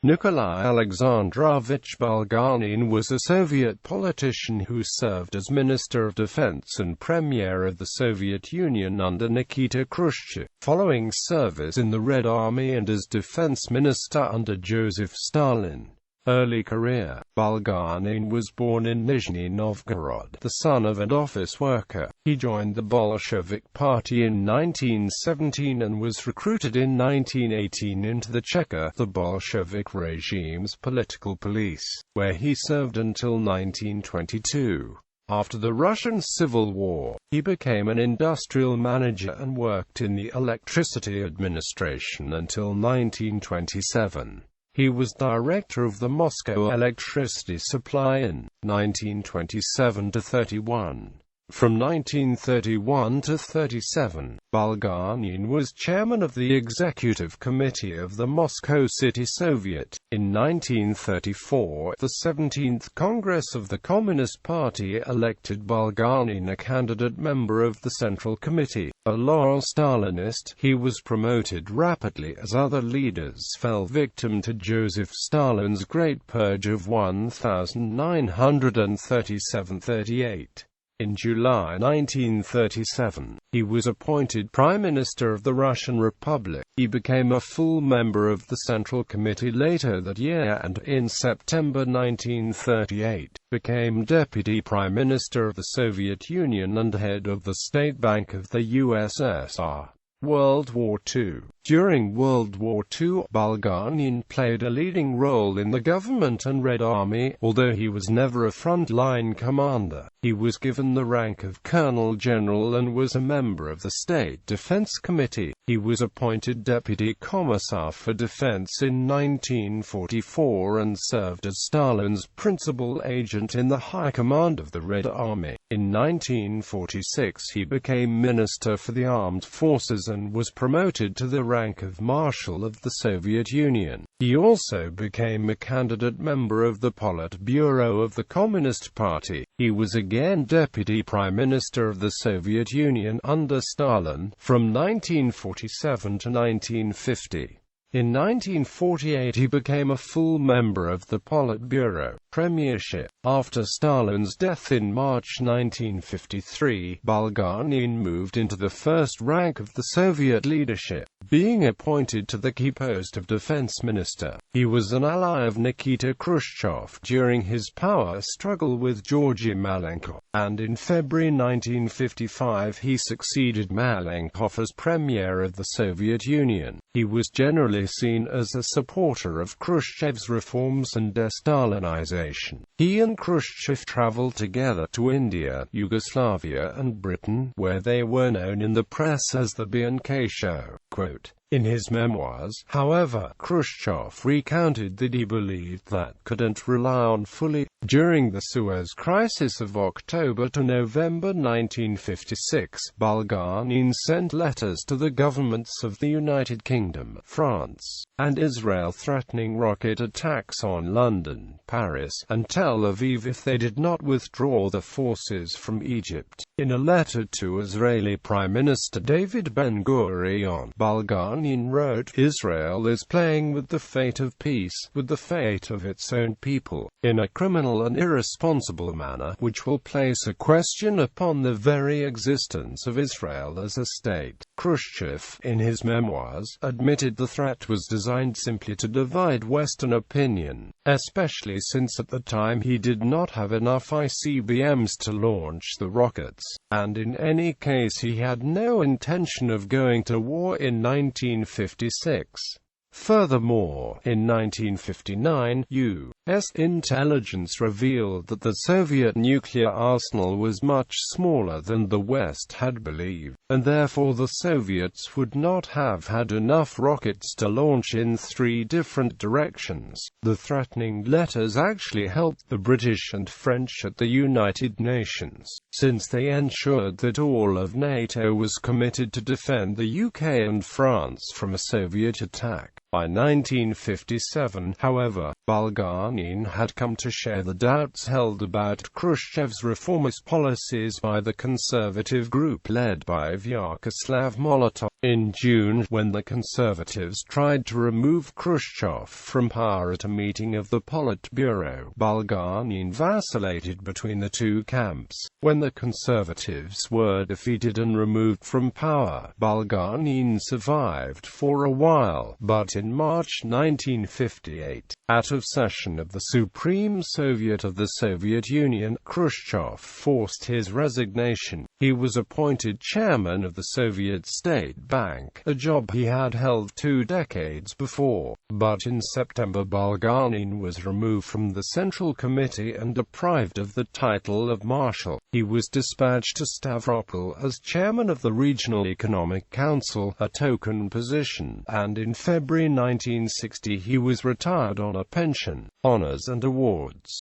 Nikolai Alexandrovich Bulganin was a Soviet politician who served as Minister of Defense and Premier of the Soviet Union under Nikita Khrushchev, following service in the Red Army and as Defense Minister under Joseph Stalin. Early career. Bulganin was born in Nizhny Novgorod, the son of an office worker. He joined the Bolshevik Party in 1917 and was recruited in 1918 into the Cheka, the Bolshevik regime's political police, where he served until 1922. After the Russian Civil War, he became an industrial manager and worked in the electricity administration until 1927. He was director of the Moscow electricity supply in 1927–31. From 1931 to 37, Bulganin was chairman of the executive committee of the Moscow City Soviet. In 1934, the 17th Congress of the Communist Party elected Bulganin a candidate member of the Central Committee. A loyal Stalinist, he was promoted rapidly as other leaders fell victim to Joseph Stalin's Great Purge of 1937–38. In July 1937, he was appointed Prime Minister of the Russian Republic. He became a full member of the Central Committee later that year and, in September 1938, became Deputy Prime Minister of the Soviet Union and head of the State Bank of the USSR. World War II. During World War II, Bulganin played a leading role in the government and Red Army. Although he was never a front-line commander, he was given the rank of Colonel General and was a member of the State Defense Committee. He was appointed Deputy Commissar for Defense in 1944 and served as Stalin's principal agent in the High Command of the Red Army. In 1946 he became Minister for the Armed Forces and was promoted to the rank of Marshal of the Soviet Union. He also became a candidate member of the Politburo of the Communist Party. He was again Deputy Prime Minister of the Soviet Union under Stalin, from 1947 to 1950. In 1948 he became a full member of the Politburo Premiership. After Stalin's death in March 1953, Bulganin moved into the first rank of the Soviet leadership, being appointed to the key post of Defense Minister. He was an ally of Nikita Khrushchev during his power struggle with Georgy Malenkov, and in February 1955 he succeeded Malenkov as Premier of the Soviet Union. He was generally seen as a supporter of Khrushchev's reforms and de-Stalinization. He and Khrushchev traveled together to India, Yugoslavia and Britain, where they were known in the press as the B&K Show. Quote, in his memoirs, however, Khrushchev recounted that he believed that couldn't rely on fully. During the Suez Crisis of October to November 1956, Bulganin sent letters to the governments of the United Kingdom, France, and Israel threatening rocket attacks on London, Paris, and Tel Aviv if they did not withdraw the forces from Egypt. In a letter to Israeli Prime Minister David Ben-Gurion, Bulganin wrote, "Israel is playing with the fate of peace, with the fate of its own people, in a criminal and irresponsible manner, which will place a question upon the very existence of Israel as a state." Khrushchev, in his memoirs, admitted the threat was designed simply to divide Western opinion, especially since at the time he did not have enough ICBMs to launch the rockets, and in any case he had no intention of going to war in 1956. Furthermore, in 1959, U.S. intelligence revealed that the Soviet nuclear arsenal was much smaller than the West had believed, and therefore the Soviets would not have had enough rockets to launch in 3 different directions. The threatening letters actually helped the British and French at the United Nations, since they ensured that all of NATO was committed to defend the UK and France from a Soviet attack. By 1957, however, Bulganin had come to share the doubts held about Khrushchev's reformist policies by the conservative group led by Vyacheslav Molotov. In June, when the Conservatives tried to remove Khrushchev from power at a meeting of the Politburo, Bulganin vacillated between the two camps. When the Conservatives were defeated and removed from power, Bulganin survived for a while, but in March 1958, out of session of the Supreme Soviet of the Soviet Union, Khrushchev forced his resignation. He was appointed chairman of the Soviet State Bank, a job he had held 2 decades before. But in September, Bulganin was removed from the Central Committee and deprived of the title of Marshal. He was dispatched to Stavropol as chairman of the Regional Economic Council, a token position, and in February 1960 he was retired on a pension, honors and awards.